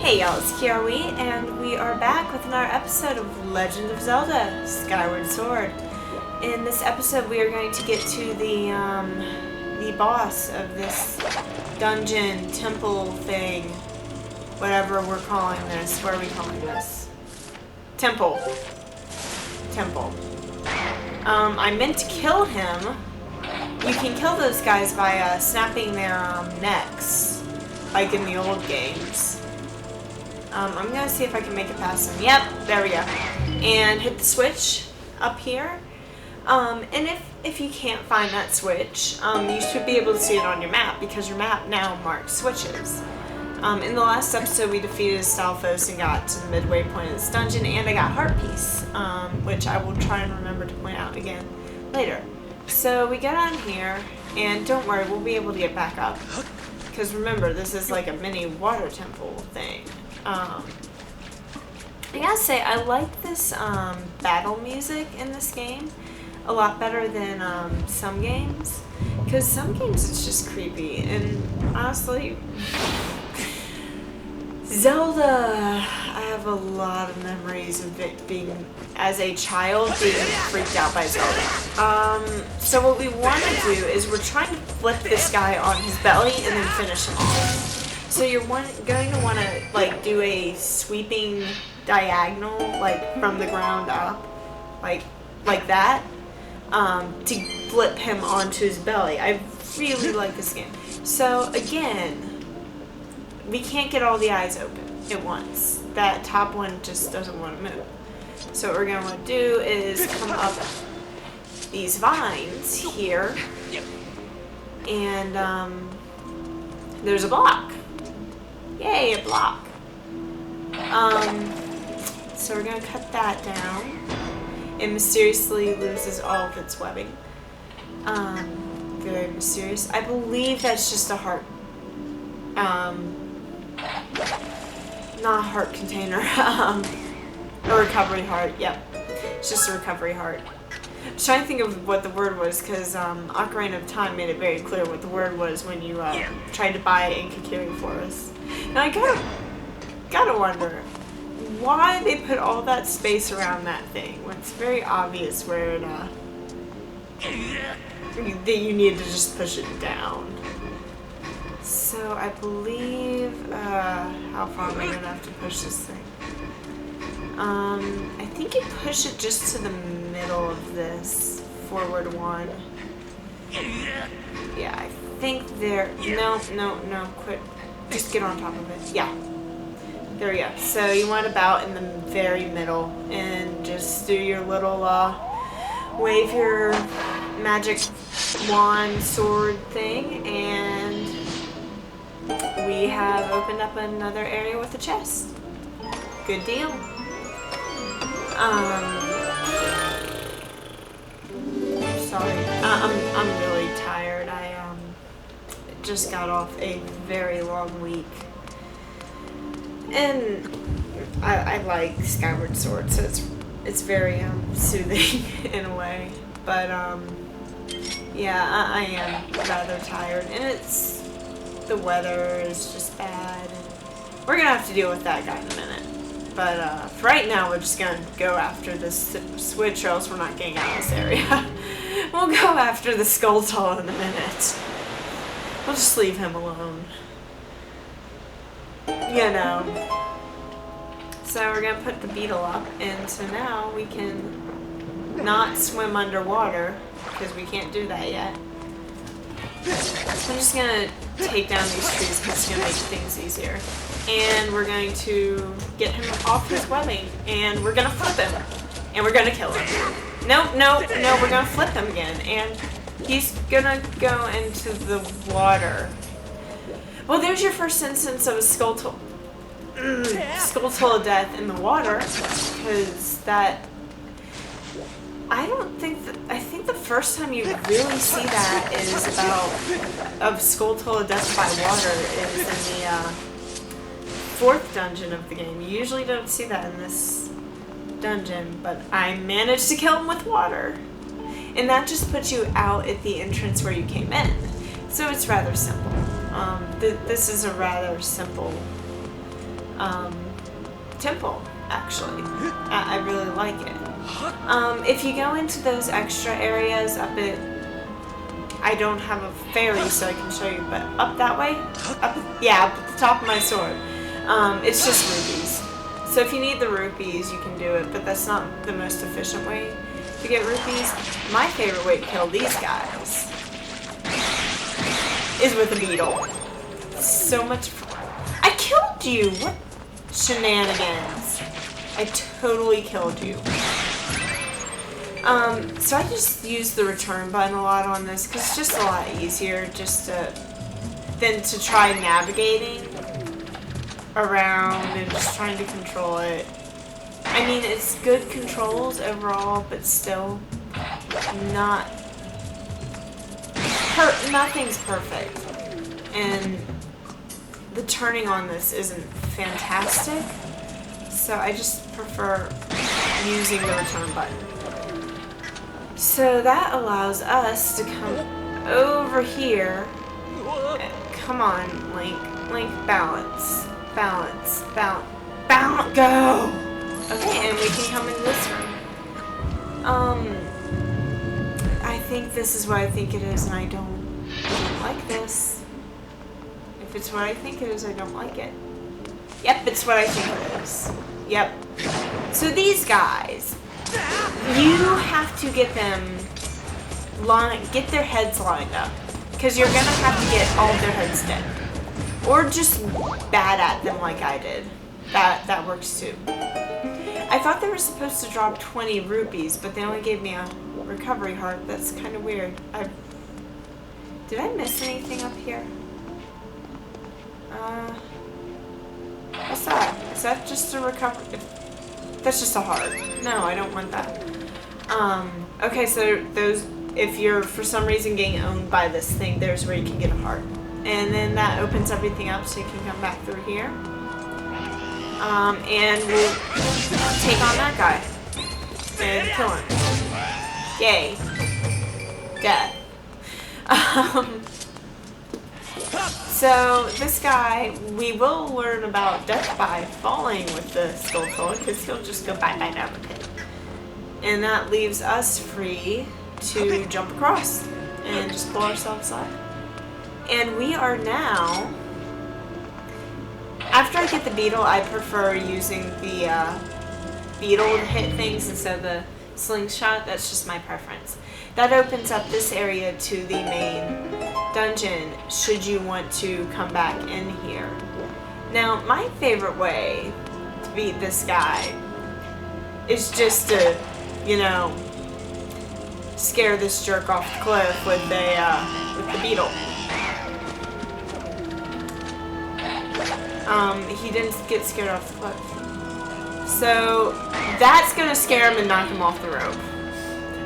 Hey y'all, it's Ghirahim, and we are back with another episode of Legend of Zelda, Skyward Sword. In this episode we are going to get to the boss of this dungeon, temple thing, whatever we're calling this. What are we calling this? Temple. I meant to kill him. You can kill those guys by snapping their necks, like in the old games. I'm going to see if I can make it past him. Yep, there we go. And hit the switch up here. And if you can't find that switch, you should be able to see it on your map, because your map now marks switches. In the last episode, we defeated Stalfos and got to the midway point of this dungeon, and I got Heart Piece, which I will try and remember to point out again later. So we get on here, and don't worry, we'll be able to get back up. Because remember, this is like a mini water temple thing. I gotta say, I like this battle music in this game a lot better than some games. Because some games it's just creepy, and honestly, Zelda, I have a lot of memories of it being, as a child, being freaked out by Zelda. So what we want to do is we're trying to flip this guy on his belly and then finish him off. So you're going to want to like do a sweeping diagonal, like from the ground up, like that, to flip him onto his belly. I really like this game. So again, we can't get all the eyes open at once. That top one just doesn't want to move. So what we're going to want to do is come up these vines here, and there's a block. Yay, a block. So we're going to cut that down. It mysteriously loses all of its webbing. Very mysterious. I believe that's just a heart. Not a heart container. A recovery heart. Yep. It's just a recovery heart. I was trying to think of what the word was, because Ocarina of Time made it very clear what the word was when you tried to buy Inkakiri for us. Now I gotta wonder why they put all that space around that thing when it's very obvious where it that you need to just push it down. So I believe how far am I gonna have to push this thing? I think you push it just to the middle of this forward one. Yeah, I think there. No, quit. Just get on top of it. Yeah. There we go. So you want about in the very middle, and just do your little wave your magic wand sword thing, and we have opened up another area with a chest. Good deal. Sorry. I'm really tired. I just got off a very long week. And I like Skyward Sword, so it's very soothing in a way. But yeah, I am rather tired, and the weather is just bad. We're gonna have to deal with that guy in a minute. But for right now, we're just gonna go after this switch, or else we're not getting out of this area. We'll go after the Skulltall in a minute. We'll just leave him alone. You know. So we're gonna put the beetle up, and so now we can not swim underwater, because we can't do that yet. I'm just gonna take down these trees because it's gonna make things easier. And we're going to get him off his webbing, and we're gonna flip him, and we're gonna kill him. No, we're gonna flip him again, and he's gonna go into the water. Well, there's your first instance of a Skulltall of death in the water, because that, I think the first time you really see that is of Skulltall of death by water is in the 4th dungeon of the game. You usually don't see that in this dungeon, but I managed to kill him with water. And that just puts you out at the entrance where you came in. So it's rather simple. This is a rather simple temple, actually. I really like it. If you go into those extra areas up at... I don't have a fairy so I can show you, but up that way? Up at the top of my sword. It's just rupees. So if you need the rupees, you can do it, but that's not the most efficient way to get rupees. My favorite way to kill these guys is with a beetle. So much fun. I killed you! What shenanigans? I totally killed you. So I just use the return button a lot on this because it's just a lot easier than to try navigating around and just trying to control it. I mean, it's good controls overall, but still nothing's perfect. And the turning on this isn't fantastic, so I just prefer using the return button. So that allows us to come over here. Come on, Link. Link, balance. Balance. Balance. Balance. Go! Okay, and we can come into this room. I think this is what I think it is, and I don't like this. If it's what I think it is, I don't like it. Yep, it's what I think it is. Yep. So these guys, you have to get them get their heads lined up, because you're gonna have to get all of their heads dead, or just bad at them like I did. That works too. I thought they were supposed to drop 20 rupees, but they only gave me a recovery heart. That's kind of weird. Did I miss anything up here? What's that? Is that just a recovery? That's just a heart. No, I don't want that. Okay, so those, if you're for some reason getting owned by this thing, there's where you can get a heart. And then that opens everything up so you can come back through here. And we'll take on that guy and kill him. Yay. Death. So this guy, we will learn about death by falling with the skull toad, because he'll just go bye-bye down the pit. And that leaves us free to jump across and just pull ourselves up. And we are now... After I get the beetle, I prefer using the beetle to hit things instead of the slingshot. That's just my preference. That opens up this area to the main dungeon, should you want to come back in here. Now, my favorite way to beat this guy is just to, you know, scare this jerk off the cliff with the beetle. He didn't get scared off the cliff. So that's gonna scare him and knock him off the rope.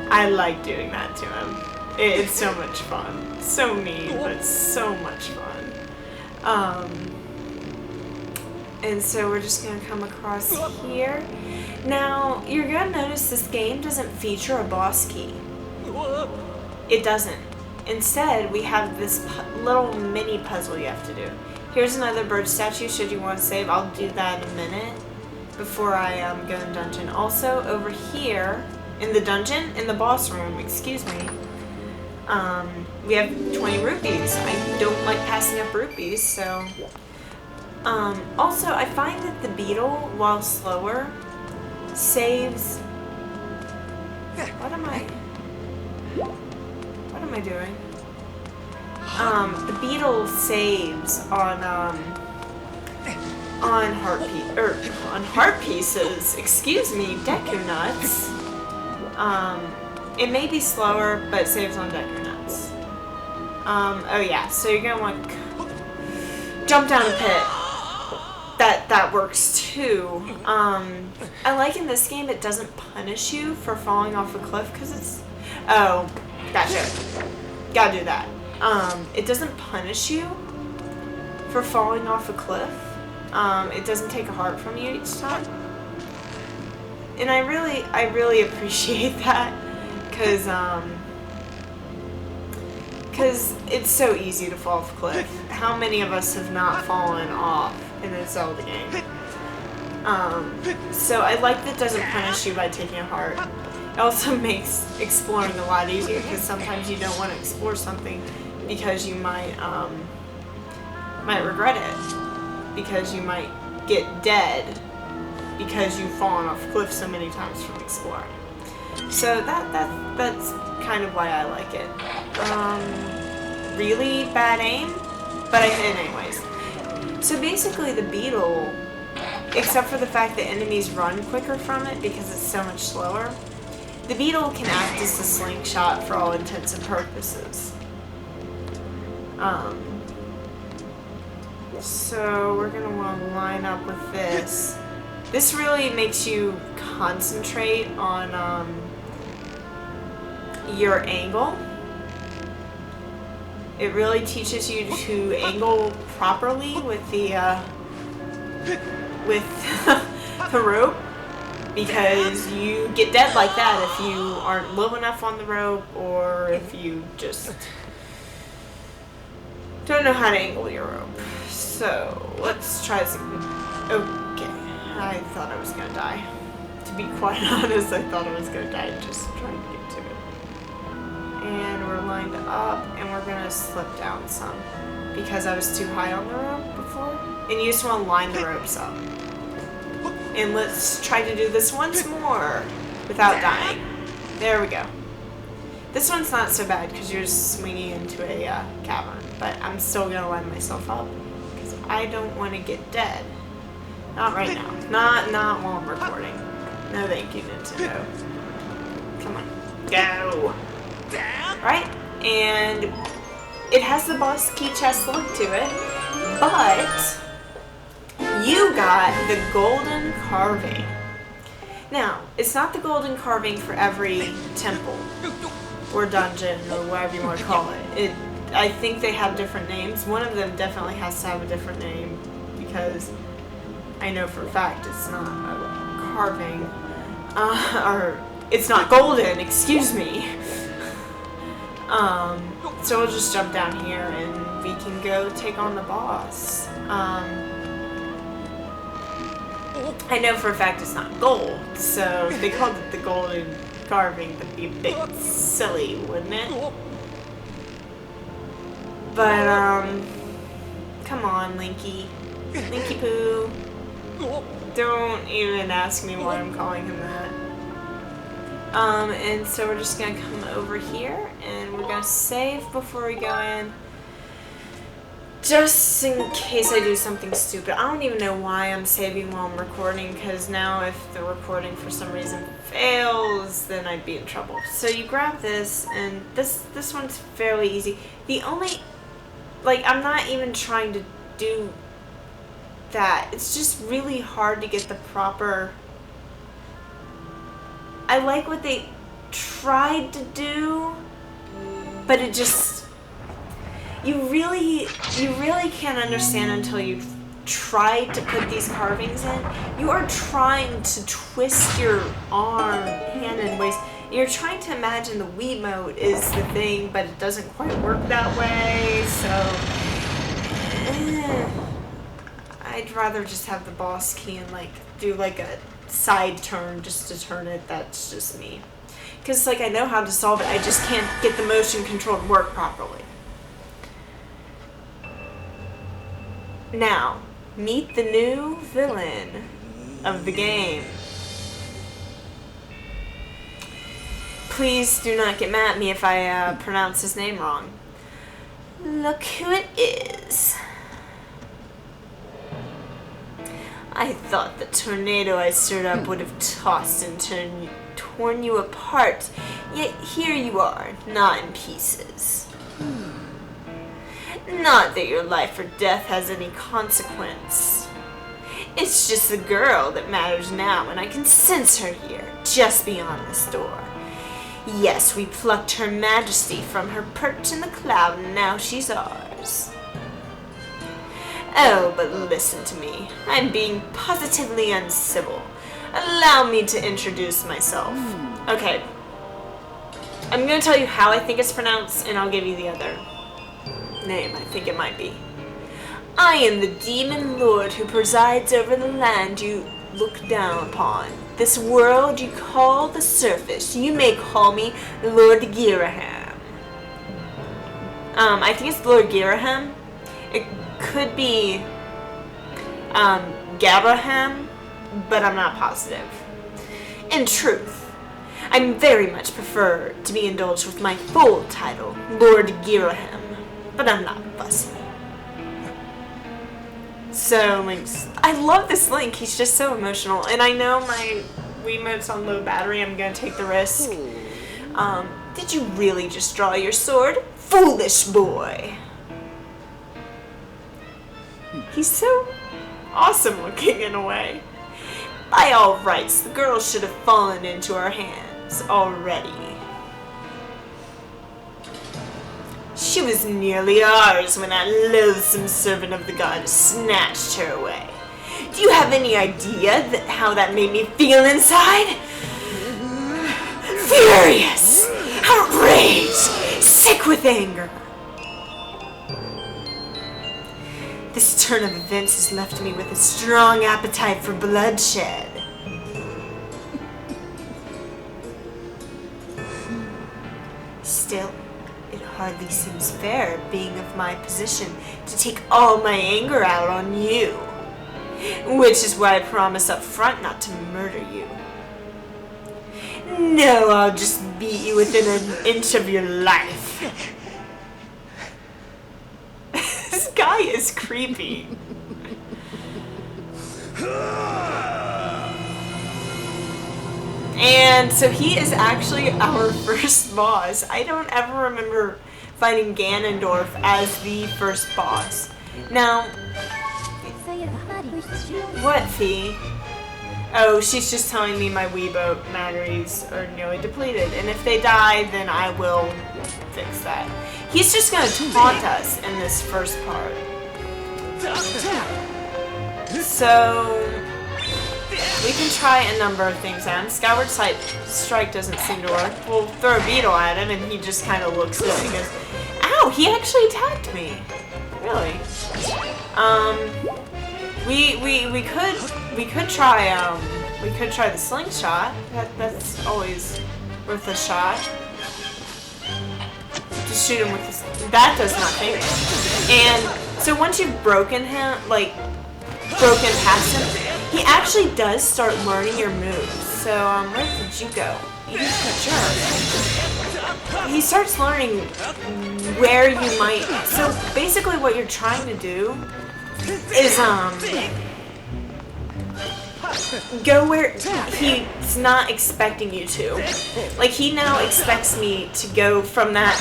I like doing that to him. It's so much fun. So mean, but so much fun. And so we're just gonna come across here. Now, you're gonna notice this game doesn't feature a boss key. It doesn't. Instead, we have this little mini puzzle you have to do. Here's another bird statue, should you want to save. I'll do that in a minute before I go in dungeon. Also, over here, in the dungeon, in the boss room, excuse me, we have 20 rupees. I don't like passing up rupees, so... also, I find that the beetle, while slower, saves... What am I doing? The beetle saves on heart pieces. Excuse me, Deku nuts. It may be slower, but it saves on Deku nuts. Oh yeah, so you're gonna want to jump down a pit. That works too. I like in this game it doesn't punish you for falling off a cliff because it's... Oh, gotcha. Gotta do that. It doesn't punish you for falling off a cliff. It doesn't take a heart from you each time. And I really appreciate that, cause it's so easy to fall off a cliff. How many of us have not fallen off in a Zelda game. So I like that it doesn't punish you by taking a heart. It also makes exploring a lot easier, because sometimes you don't want to explore something because you might regret it, because you might get dead because you've fallen off a cliff so many times from exploring. So that's kind of why I like it. Really bad aim, but I hit it anyways. So basically the beetle, except for the fact that enemies run quicker from it because it's so much slower, the beetle can act as a slingshot for all intents and purposes. So we're gonna want to line up with this. This really makes you concentrate on your angle. It really teaches you to angle properly with the the rope, because you get dead like that if you aren't low enough on the rope, or if you just don't know how to angle your rope. So let's try this. Okay, I thought I was gonna die. To be quite honest, I thought I was gonna die just trying to get to it. And we're lined up, and we're gonna slip down some because I was too high on the rope before. And you just want to line the ropes up. And let's try to do this once more without dying. There we go. This one's not so bad because you're just swinging into a cavern, but I'm still gonna line myself up because I don't want to get dead. Not right now. Not while I'm recording. No, thank you, Nintendo. Come on, go. Right, and it has the boss key chest look to it, but you got the golden carving. Now, it's not the golden carving for every temple or dungeon or whatever you want to call it. I think they have different names. One of them definitely has to have a different name because I know for a fact it's not a carving. Or it's not golden, excuse me. So we'll just jump down here and we can go take on the boss. I know for a fact it's not gold, so if they called it the golden carving, that'd be a bit silly, wouldn't it? But, come on, Linky. Linky Poo. Don't even ask me why I'm calling him that. And so we're just gonna come over here, and we're gonna save before we go in. Just in case I do something stupid. I don't even know why I'm saving while I'm recording, because now if the recording for some reason fails, then I'd be in trouble. So you grab this, and this one's fairly easy. The only, like, I'm not even trying to do that. It's just really hard to get the proper... I like what they tried to do, but it just... You really can't understand until you've tried to put these carvings in. You are trying to twist your arm, hand, and waist. You're trying to imagine the Wiimote is the thing, but it doesn't quite work that way, so... I'd rather just have the boss key and, like, do, like, a side turn just to turn it. That's just me. Because, like, I know how to solve it. I just can't get the motion control to work properly. Now, meet the new villain of the game. Please do not get mad at me if I pronounce his name wrong. Look who it is. I thought the tornado I stirred up would have tossed and torn you apart, yet here you are, not in pieces. Not that your life or death has any consequence. It's just the girl that matters now, and I can sense her here, just beyond this door. Yes, we plucked her majesty from her perch in the cloud, and now she's ours. Oh, but listen to me. I'm being positively uncivil. Allow me to introduce myself. Okay. I'm going to tell you how I think it's pronounced, and I'll give you the other name. I think it might be. I am the demon lord who presides over the land you look down upon. This world you call the surface. You may call me Lord Ghirahim. I think it's Lord Ghirahim. It could be Ghirahim, but I'm not positive. In truth, I very much prefer to be indulged with my full title, Lord Ghirahim, but I'm not fussy. So, Link's... I love this Link. He's just so emotional. And I know my Wiimote's on low battery. I'm going to take the risk. Did you really just draw your sword? Foolish boy. He's so awesome looking in a way. By all rights, the girl should have fallen into our hands already. She was nearly ours when that loathsome servant of the goddess snatched her away. Do you have any idea how that made me feel inside? Furious, outraged, sick with anger. This turn of events has left me with a strong appetite for bloodshed. Still, it hardly seems fair, being of my position, to take all my anger out on you. Which is why I promise up front not to murder you. No, I'll just beat you within an inch of your life. This guy is creepy. And so he is actually our first boss. I don't ever remember fighting Ganondorf as the first boss. Now, what, Fee? Oh, she's just telling me my Wiimote batteries are nearly depleted. And if they die, then I will fix that. He's just going to taunt us in this first part. So, we can try a number of things at him. Skyward Strike doesn't seem to work. We'll throw a beetle at him and he just kind of looks at it and goes, ow, he actually attacked me. Really? We could try the slingshot. That's always worth a shot. Just shoot him with this. That does nothing. And so once you've broken him, broken past him, he actually does start learning your moves. So where did you go? You jerk. He starts learning where you might. So basically, what you're trying to do is go where he's not expecting you to. Like, he now expects me to go from that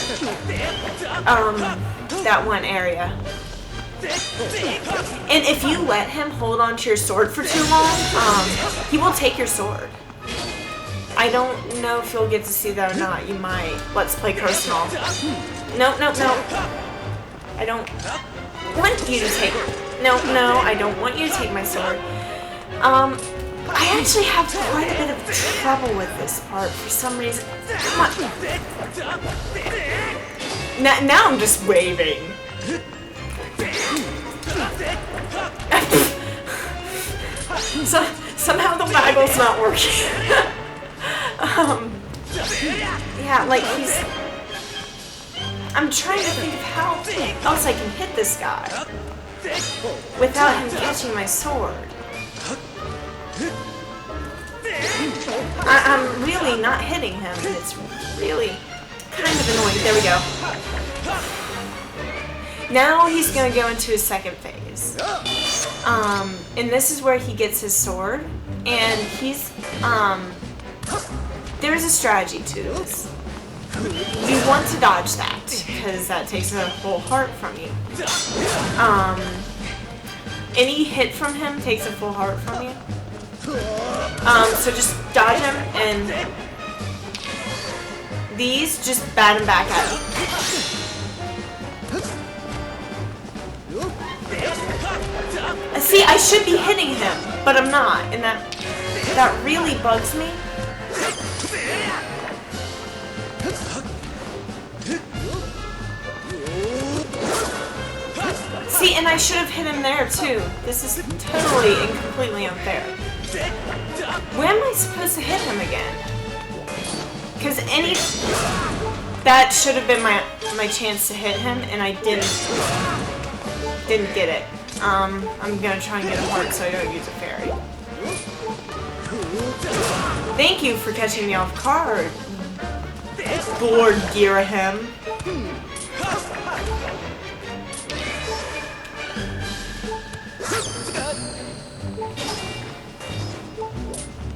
that one area. And if you let him hold on to your sword for too long, he will take your sword. I don't know if you'll get to see that or not. You might. Let's play personal. No. I don't want you to take... No, I don't want you to take my sword. I actually have quite a bit of trouble with this part for some reason. Come on. Now I'm just waving. So, somehow the waggle's not working. Yeah, like he's... I'm trying to think of how else I can hit this guy without him catching my sword. I'm really not hitting him, and it's really kind of annoying. There we go. Now he's going to go into his second phase. And this is where he gets his sword, and he's, there's a strategy to this. You want to dodge that, because that takes a full heart from you. Any hit from him takes a full heart from you. So just dodge him, and these just bat him back at him. See, I should be hitting him, but I'm not, and that really bugs me. See, and I should have hit him there too. This is totally and completely unfair. Where am I supposed to hit him again? Because that should have been my chance to hit him, and I didn't get it. I'm gonna try and get a heart so I don't use a fairy. Thank you for catching me off guard, Lord Ghirahim.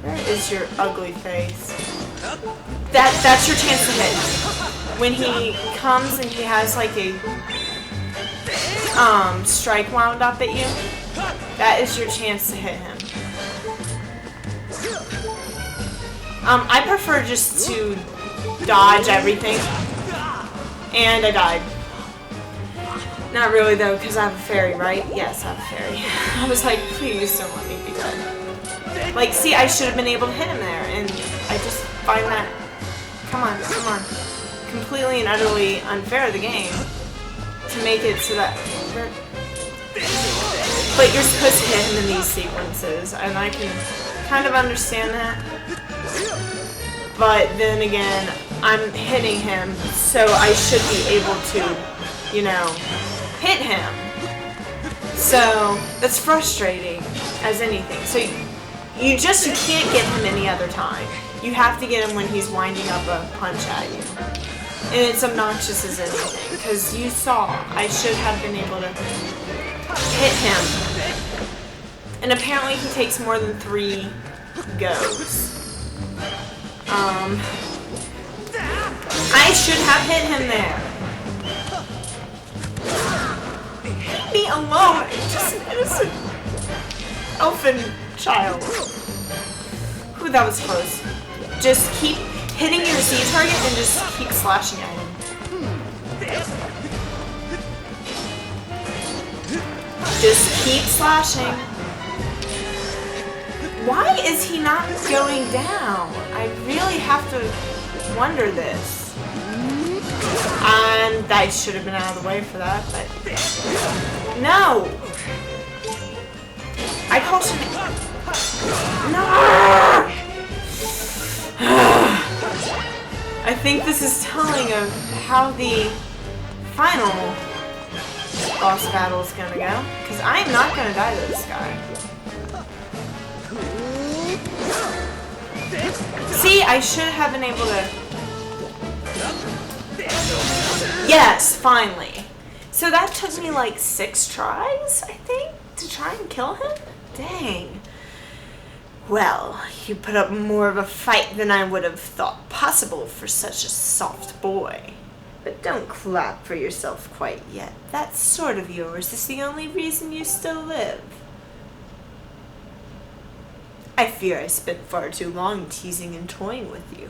Where is your ugly face? That's your chance to hit. When he comes and he has like a strike wound up at you, that is your chance to hit him. I prefer just to dodge everything. And I died. Not really though, because I have a fairy, right? Yes, I have a fairy. I was like, please don't let me be dead. Like, see, I should have been able to hit him there, and I just find that, come on, completely and utterly unfair to the game to make it so that, but you're supposed to hit him in these sequences, and I can kind of understand that, but then again, I'm hitting him, so I should be able to, you know, hit him. So that's frustrating as anything. So you can't get him any other time. You have to get him when he's winding up a punch at you. And it's obnoxious as anything, because you saw I should have been able to hit him. And apparently he takes more than 3 goes. I should have hit him there. Leave me alone. I'm just an innocent elfin child. Ooh, that was close. Just keep hitting your Z target and just keep slashing at him. Just keep slashing. Why is he not going down? I really have to wonder this. And I should have been out of the way for that, but no. I caution it. No. I think this is telling of how the final boss battle is gonna go, because I am not gonna die to this guy. See, I should have been able to. Yes, finally. So that took me like 6 tries, I think, to try and kill him? Dang. Well, you put up more of a fight than I would have thought possible for such a soft boy. But don't clap for yourself quite yet. That sword of yours is the only reason you still live. I fear I spent far too long teasing and toying with you.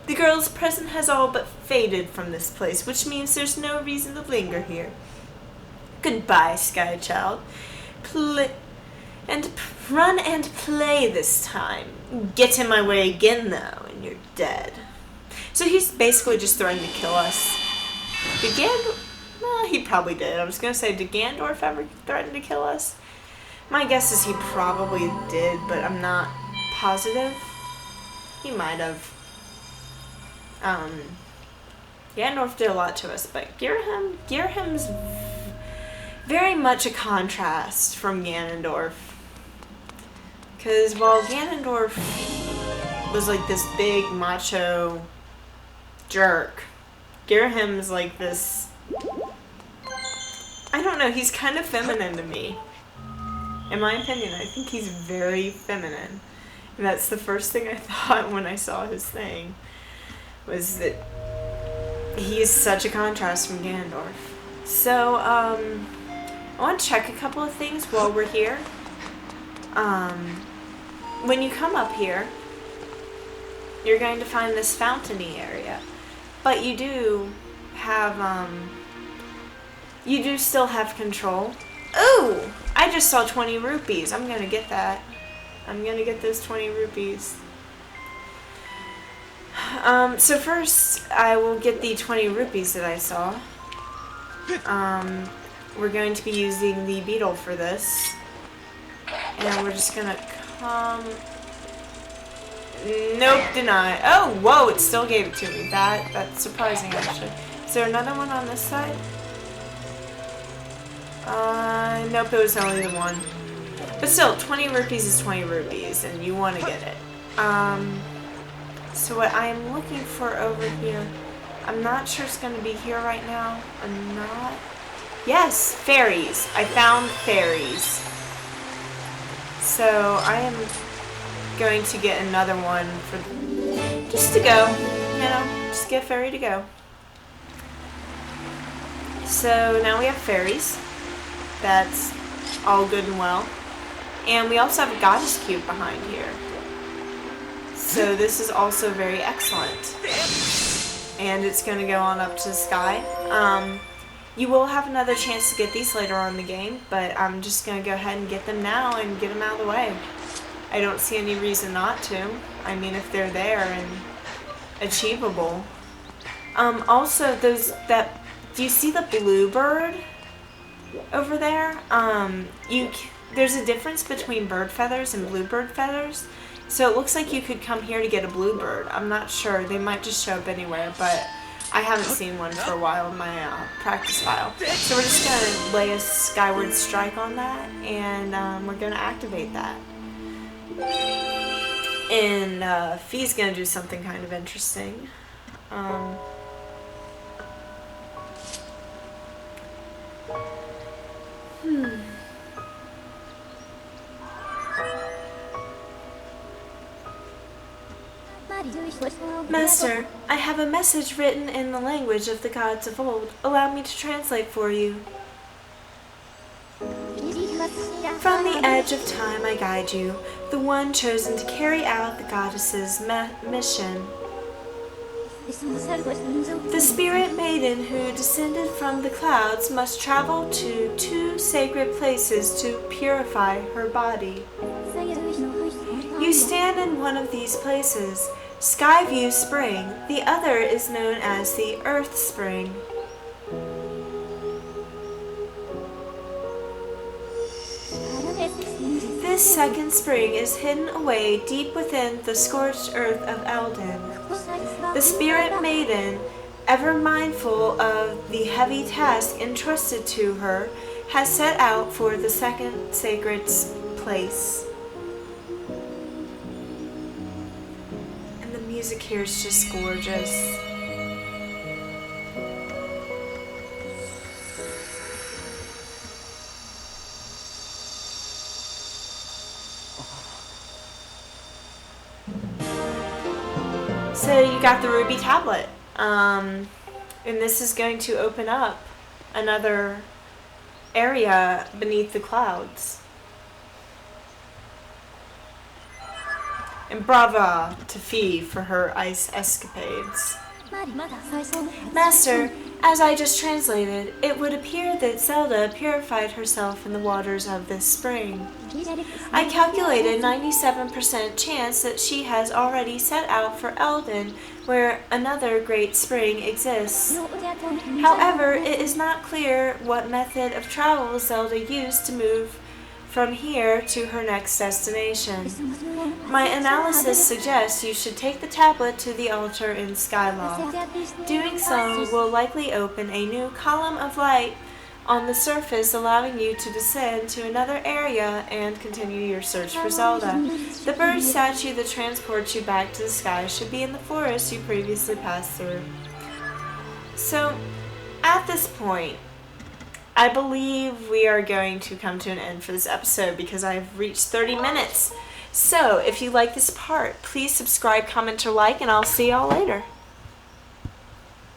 The girl's presence has all but faded from this place, which means there's no reason to linger here. Goodbye, Sky Child. Run and play this time. Get in my way again, though, and you're dead. So he's basically just threatening to kill us. Did Gandalf? Well, he probably did. I was going to say, did Gandalf ever threaten to kill us? My guess is he probably did, but I'm not positive. He might have. Gandalf did a lot to us, but Ghirahim's very much a contrast from Ganondorf. Because while Ganondorf was like this big macho jerk, Ghirahim's like this, I don't know, he's kind of feminine to me. In my opinion, I think he's very feminine. And that's the first thing I thought when I saw his thing, was that he is such a contrast from Ganondorf. So, I want to check a couple of things while we're here. When you come up here, you're going to find this fountainy area. But you do have, you do still have control. Ooh! I just saw 20 rupees. I'm gonna get that. I'm gonna get those 20 rupees. So first, I will get the 20 rupees that I saw. we're going to be using the beetle for this. And we're just gonna come... Nope, deny. Oh, whoa, it still gave it to me. That's surprising, actually. Is there another one on this side? Nope, it was only the one. But still, 20 rupees is 20 rupees, and you want to get it. So what I am looking for over here, I'm not sure it's going to be here right now. I'm not. Yes, fairies. I found fairies. So I am going to get another one for just to go, you know, just get a fairy to go. So now we have fairies. That's all good and well. And we also have a goddess cube behind here. So this is also very excellent. And it's going to go on up to the sky. You will have another chance to get these later on in the game, but I'm just going to go ahead and get them now and get them out of the way. I don't see any reason not to. I mean, if they're there and achievable. Also, do you see the bluebird over there? There's a difference between bird feathers and bluebird feathers. So it looks like you could come here to get a bluebird. I'm not sure. They might just show up anywhere, but I haven't seen one for a while in my practice file. So we're just going to lay a Skyward strike on that, and we're going to activate that. And Fee's going to do something kind of interesting. Master, I have a message written in the language of the gods of old. Allow me to translate for you. From the edge of time I guide you, the one chosen to carry out the goddess's mission. The spirit maiden who descended from the clouds must travel to 2 sacred places to purify her body. You stand in one of these places, Skyview Spring. The other is known as the Earth Spring. This second spring is hidden away deep within the scorched earth of Eldin. The spirit maiden, ever mindful of the heavy task entrusted to her, has set out for the second sacred place. And the music here is just gorgeous. So you got the ruby tablet, and this is going to open up another area beneath the clouds. And brava to Fee for her ice escapades. Master, as I just translated, it would appear that Zelda purified herself in the waters of this spring. I calculated 97% chance that she has already set out for Eldin, where another great spring exists. However, it is not clear what method of travel Zelda used to move from here to her next destination. My analysis suggests you should take the tablet to the altar in Skyloft. Doing so will likely open a new column of light on the surface, allowing you to descend to another area and continue your search for Zelda. The bird statue that transports you back to the sky should be in the forest you previously passed through. So, at this point, I believe we are going to come to an end for this episode because I've reached 30 minutes. So, if you like this part, please subscribe, comment, or like, and I'll see y'all later.